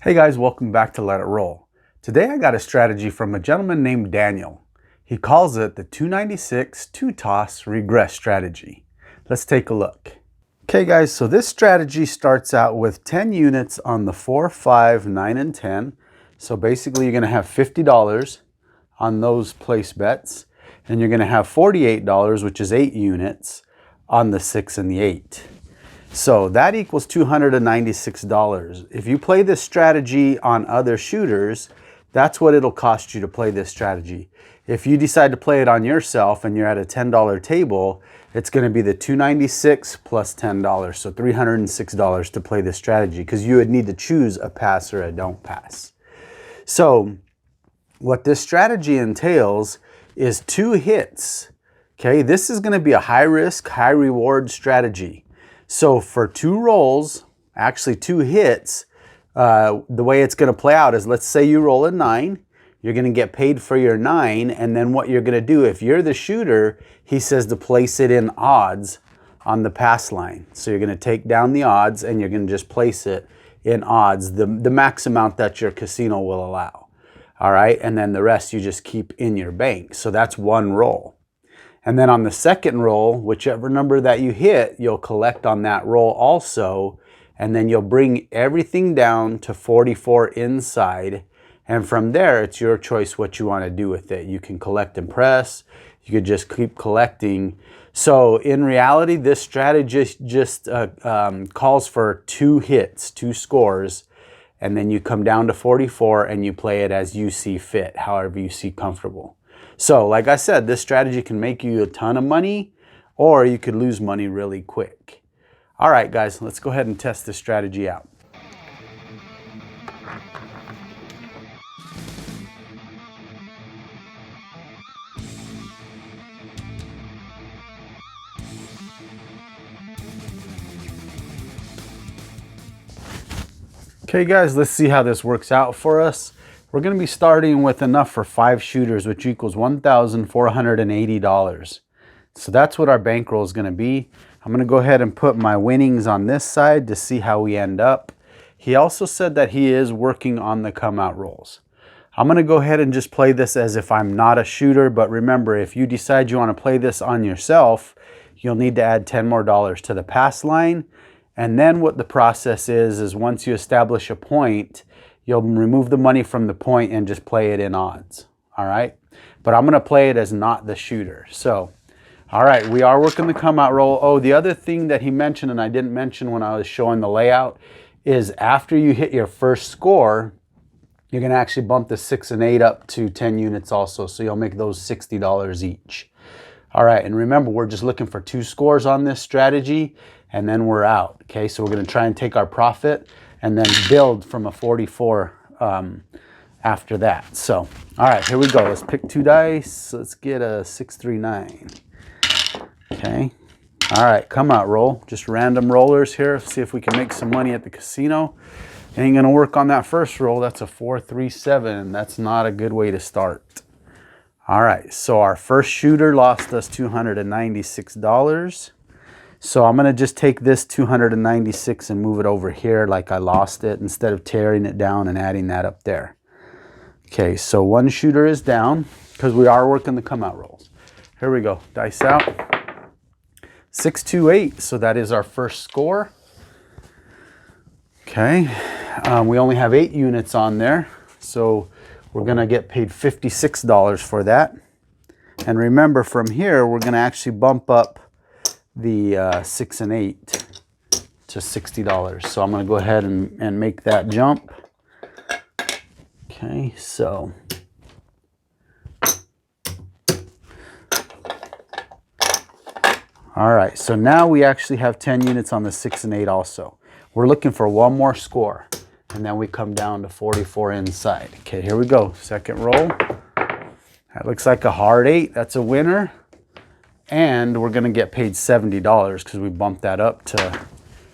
Hey guys, welcome back to Let It Roll. Today I got a strategy from a gentleman named Daniel. He calls it the 296 two-toss regress strategy. Let's take a look. Okay guys, so this strategy starts out with 10 units on the 4, 5, 9, and 10. So basically you're going to have $50 on those place bets. And you're going to have $48, which is 8 units, on the 6 and the 8. So that equals $296. If you play this strategy on other shooters, that's what it'll cost you to play this strategy. If you decide to play it on yourself and you're at a $10 table, it's going to be the $296 plus $10, so $306 to play this strategy, because you would need to choose a pass or a don't pass. So what this strategy entails is 2 hits. Okay, this is going to be a high risk, high reward strategy. So for 2 rolls, actually 2 hits, the way it's going to play out is, let's say you roll a 9, you're going to get paid for your 9, and then what you're going to do, if you're the shooter, he says to place it in odds on the pass line. So you're going to take down the odds and you're going to just place it in odds, the max amount that your casino will allow. All right, and then the rest you just keep in your bank. So that's 1 roll. And then on the second roll, whichever number that you hit, you'll collect on that roll also. And then you'll bring everything down to 44 inside. And from there, it's your choice what you want to do with it. You can collect and press. You could just keep collecting. So in reality, this strategy just calls for 2 hits, 2 scores. And then you come down to 44 and you play it as you see fit, however you see comfortable. So like I said, this strategy can make you a ton of money, or you could lose money really quick. All right, guys, let's go ahead and test this strategy out. Okay, guys, let's see how this works out for us. We're going to be starting with enough for 5 shooters, which equals $1,480. So that's what our bankroll is going to be. I'm going to go ahead and put my winnings on this side to see how we end up. He also said that he is working on the come out rolls. I'm going to go ahead and just play this as if I'm not a shooter, but remember, if you decide you want to play this on yourself, you'll need to add $10 more to the pass line. And then what the process is once you establish a point, you'll remove the money from the point and just play it in odds. All right. But I'm going to play it as not the shooter. So, all right, we are working the come out roll. Oh, the other thing that he mentioned, and I didn't mention when I was showing the layout, is after you hit your first score, you're going to actually bump the 6 and 8 up to 10 units also. So you'll make those $60 each. All right. And remember, we're just looking for 2 scores on this strategy, and then we're out. Okay. So we're going to try and take our profit and then build from a 44 after that. So, all right, here we go. Let's pick 2 dice. Let's get a 6, 3, 9. Okay. All right, come out roll. Just random rollers here. See if we can make some money at the casino. Ain't gonna work on that first roll. That's a 4, 3, 7. That's not a good way to start. All right, so our first shooter lost us $296. So I'm going to just take this 296 and move it over here like I lost it, instead of tearing it down and adding that up there. Okay, so 1 shooter is down because we are working the come out rolls. Here we go. Dice out. 6, 2, 8. So that is our first score. Okay. We only have 8 units on there. So we're going to get paid $56 for that. And remember, from here, we're going to actually bump up the 6 and 8 to $60. So I'm going to go ahead and make that jump. Okay, so all right, so now we actually have 10 units on the 6 and 8 also. We're looking for 1 more score, and then we come down to 44 inside. Okay, here we go. Second roll. That looks like a hard 8. That's a winner. And we're going to get paid $70 because we bumped that up to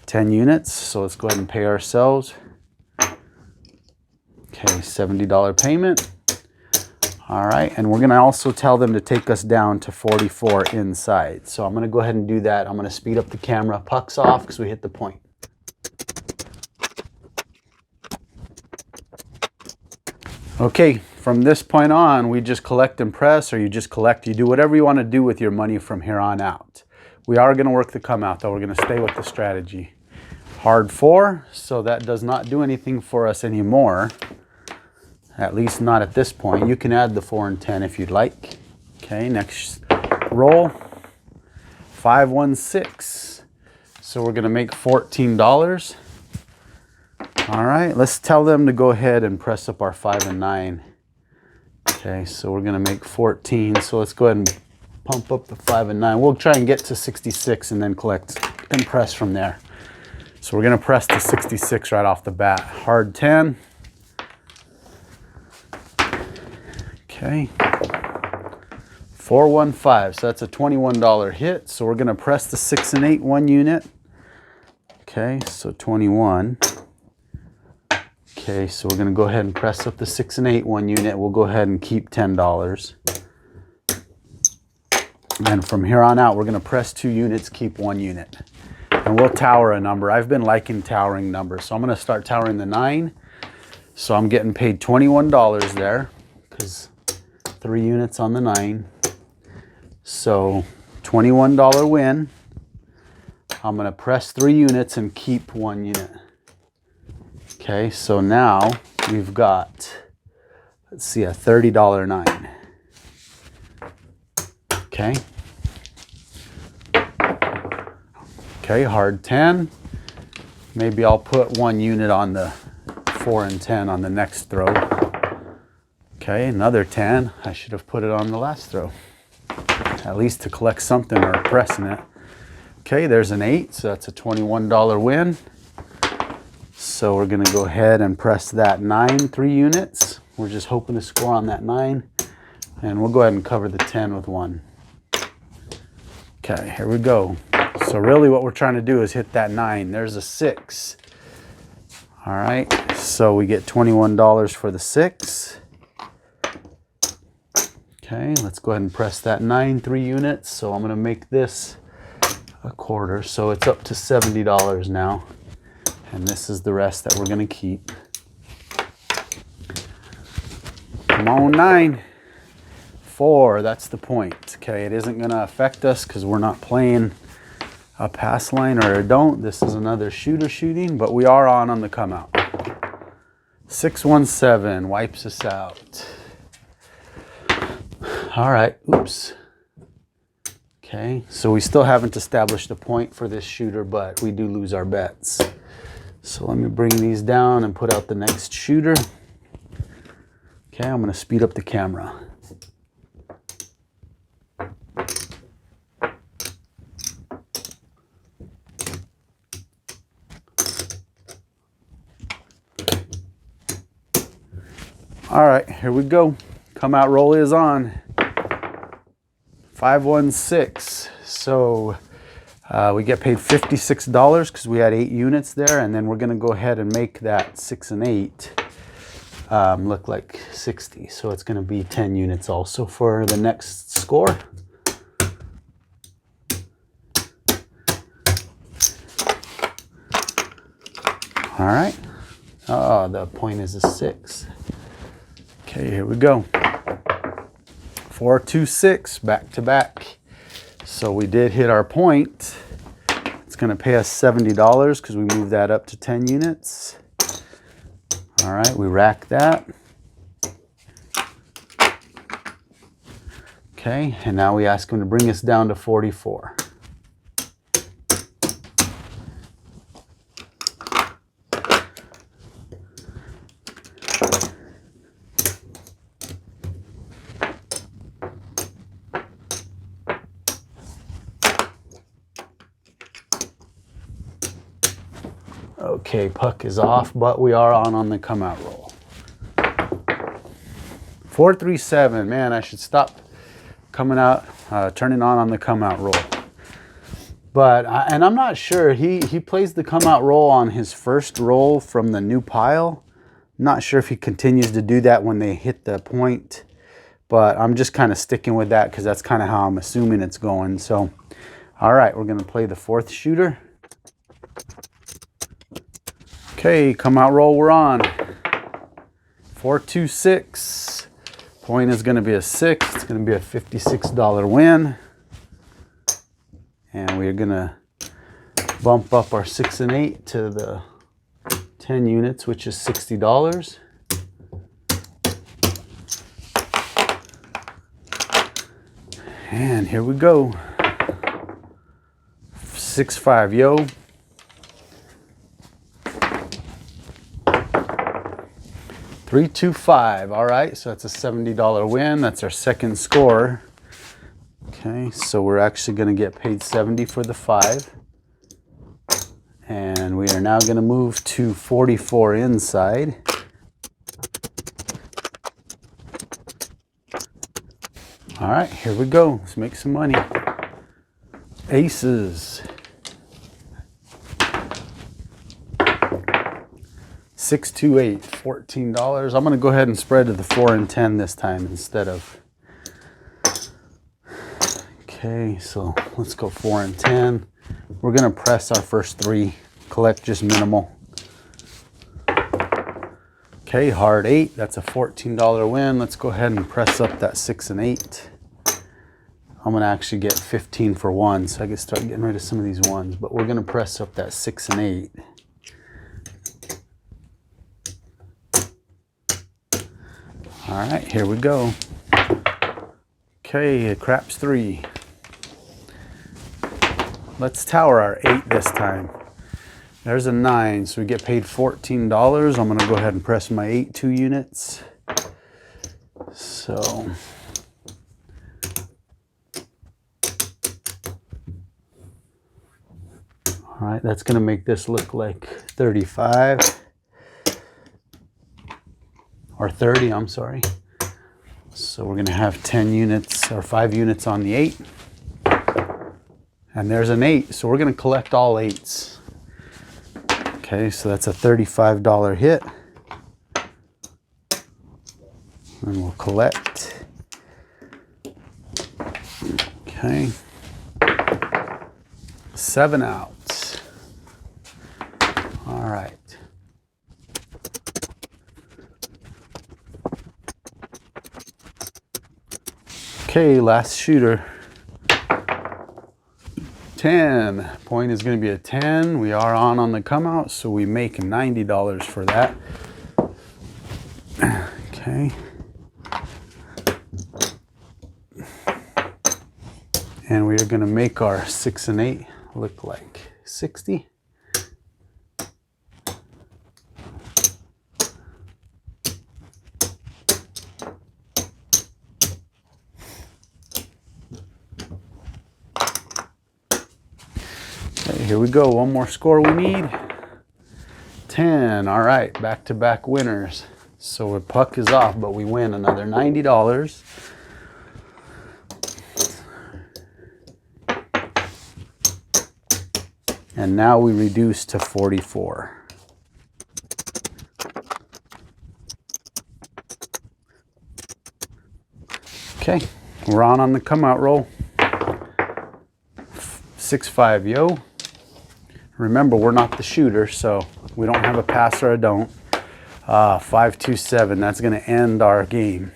10 units. So let's go ahead and pay ourselves. Okay, $70 payment. All right, and we're going to also tell them to take us down to 44 inside. So I'm going to go ahead and do that. I'm going to speed up the camera. Puck's off because we hit the point. Okay, from this point on, we just collect and press, or you just collect. You do whatever you want to do with your money from here on out. We are going to work the come out, though. We're going to stay with the strategy. Hard 4, so that does not do anything for us anymore. At least not at this point. You can add the 4 and 10 if you'd like. Okay, next roll. 5, 1, 6. So we're going to make $14. All right, let's tell them to go ahead and press up our 5 and 9. Okay, so we're going to make 14. So let's go ahead and pump up the 5 and 9. We'll try and get to 66 and then collect and press from there. So we're going to press to 66 right off the bat. Hard 10. Okay. 4, 1, 5. So that's a $21 hit. So we're going to press the 6 and 8 1 unit. Okay, so 21. Okay, so we're going to go ahead and press up the 6 and 8 1 unit. We'll go ahead and keep $10. And from here on out, we're going to press 2 units, keep 1 unit. And we'll tower a number. I've been liking towering numbers. So I'm going to start towering the 9. So I'm getting paid $21 there because 3 units on the 9. So $21 win. I'm going to press 3 units and keep 1 unit. Okay, so now we've got, let's see, a $30 9. Okay. Okay, hard 10. Maybe I'll put 1 unit on the 4 and 10 on the next throw. Okay, another 10. I should have put it on the last throw. At least to collect something or pressing it. Okay, there's an 8, so that's a $21 win. So we're going to go ahead and press that 9 3 units. We're just hoping to score on that 9. And we'll go ahead and cover the 10 with 1. Okay, here we go. So really what we're trying to do is hit that 9. There's a 6. All right, so we get $21 for the 6. Okay, let's go ahead and press that 9 3 units. So I'm going to make this a quarter. So it's up to $70 now. And this is the rest that we're going to keep. Come on, 9. 4, that's the point. Okay, it isn't going to affect us because we're not playing a pass line or a don't. This is another shooter shooting, but we are on the come out. 6, 1, 7 wipes us out. All right, oops. Okay, so we still haven't established a point for this shooter, but we do lose our bets. So let me bring these down and put out the next shooter. Okay, I'm going to speed up the camera. All right, here we go. Come out roll is on. 5, 1, 6. So we get paid $56 because we had 8 units there, and then we're going to go ahead and make that 6 and 8 look like 60. So it's going to be 10 units also for the next score. All right. Oh, the point is a 6. Okay, here we go. 4, 2, 6, back to back. So we did hit our point. It's going to pay us $70 because we moved that up to 10 units. All right, we rack that. Okay, and now we ask him to bring us down to 44. Okay, puck is off, but we are on the come out roll. 4, 3, 7. Man, I should stop coming out, turning on the come out roll. But, and I'm not sure, he plays the come out roll on his first roll from the new pile. Not sure if he continues to do that when they hit the point, but I'm just kind of sticking with that because that's kind of how I'm assuming it's going. So, all right, we're going to play the 4th shooter. Okay, come out roll, we're on. 426. Point is going to be a 6. It's going to be a $56 win. And we're going to bump up our 6 and 8 to the 10 units, which is $60. And here we go. 6-5, yo. 325. All right, so that's a $70 win. That's our second score. Okay, so we're actually going to get paid 70 for the 5. And we are now going to move to 44 inside. All right, here we go. Let's make some money. Aces. 6, 2, 8, $14. I'm going to go ahead and spread to the 4 and 10 this time instead of... Okay, so let's go 4 and 10. We're going to press our first 3, collect just minimal. Okay, hard 8. That's a $14 win. Let's go ahead and press up that 6 and 8. I'm going to actually get 15 for 1, so I can start getting rid of some of these ones. But we're going to press up that 6 and 8. All right, here we go. Okay, craps 3. Let's tower our 8 this time. There's a 9, so we get paid $14. I'm gonna go ahead and press my 8 2 units. So, all right, that's gonna make this look like 35. Or 30, I'm sorry. So we're gonna have 10 units or 5 units on the 8. And there's an 8, so we're gonna collect all 8s. Okay, so that's a $35 hit. And we'll collect. Okay. 7 outs. All right. Okay, last shooter. 10. Point is going to be a 10. We are on the come out, so we make $90 for that. Okay. And we are going to make our 6 and 8 look like 60. Okay, here we go. One more score we need. 10. All right, back-to-back winners. So the puck is off, but we win another $90. And now we reduce to 44. Okay, we're on the come out roll. 6-5, yo. Remember, we're not the shooter, so we don't have a pass or a don't. 5-2-7, that's going to end our game.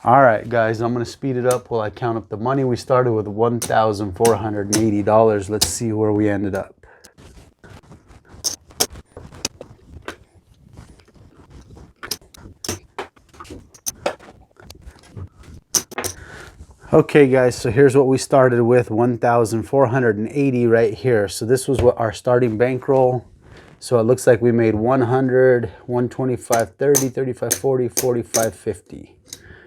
All right, guys, I'm going to speed it up while I count up the money. We started with $1,480. Let's see where we ended up. Okay, guys, so here's what we started with, 1,480 right here. So this was what our starting bankroll. So it looks like we made 100, 125, 30, 35, 40, 45, 50.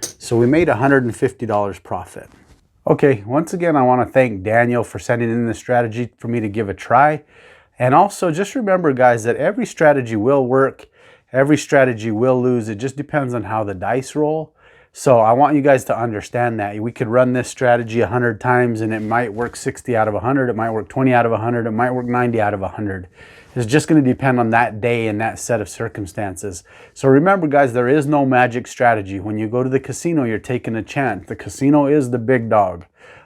So we made $150 profit. Okay, once again, I want to thank Daniel for sending in this strategy for me to give a try. And also just remember, guys, that every strategy will work. Every strategy will lose. It just depends on how the dice roll. So I want you guys to understand that. We could run this strategy 100 times and it might work 60 out of 100. It might work 20 out of 100. It might work 90 out of 100. It's just going to depend on that day and that set of circumstances. So remember, guys, there is no magic strategy. When you go to the casino, you're taking a chance. The casino is the big dog.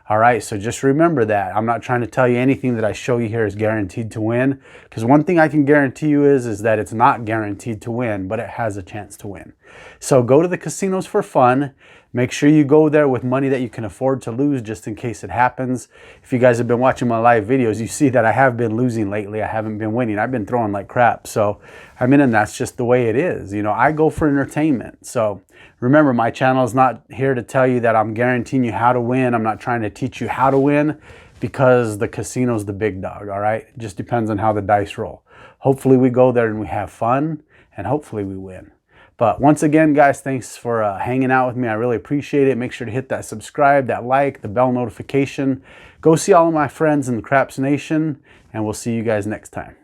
All right, so just remember that. I'm not trying to tell you anything that I show you here is guaranteed to win, because one thing I can guarantee you is that it's not guaranteed to win, but it has a chance to win. So go to the casinos for fun. Make sure you go there with money that you can afford to lose just in case it happens. If you guys have been watching my live videos, you see that I have been losing lately. I haven't been winning. I've been throwing like crap. So, I mean, and that's just the way it is. You know, I go for entertainment. So remember, my channel is not here to tell you that I'm guaranteeing you how to win. I'm not trying to teach you how to win, because the casino's the big dog, all right? It just depends on how the dice roll. Hopefully we go there and we have fun, and hopefully we win. But once again, guys, thanks for hanging out with me. I really appreciate it. Make sure to hit that subscribe, that like, the bell notification. Go see all of my friends in the Craps Nation, and we'll see you guys next time.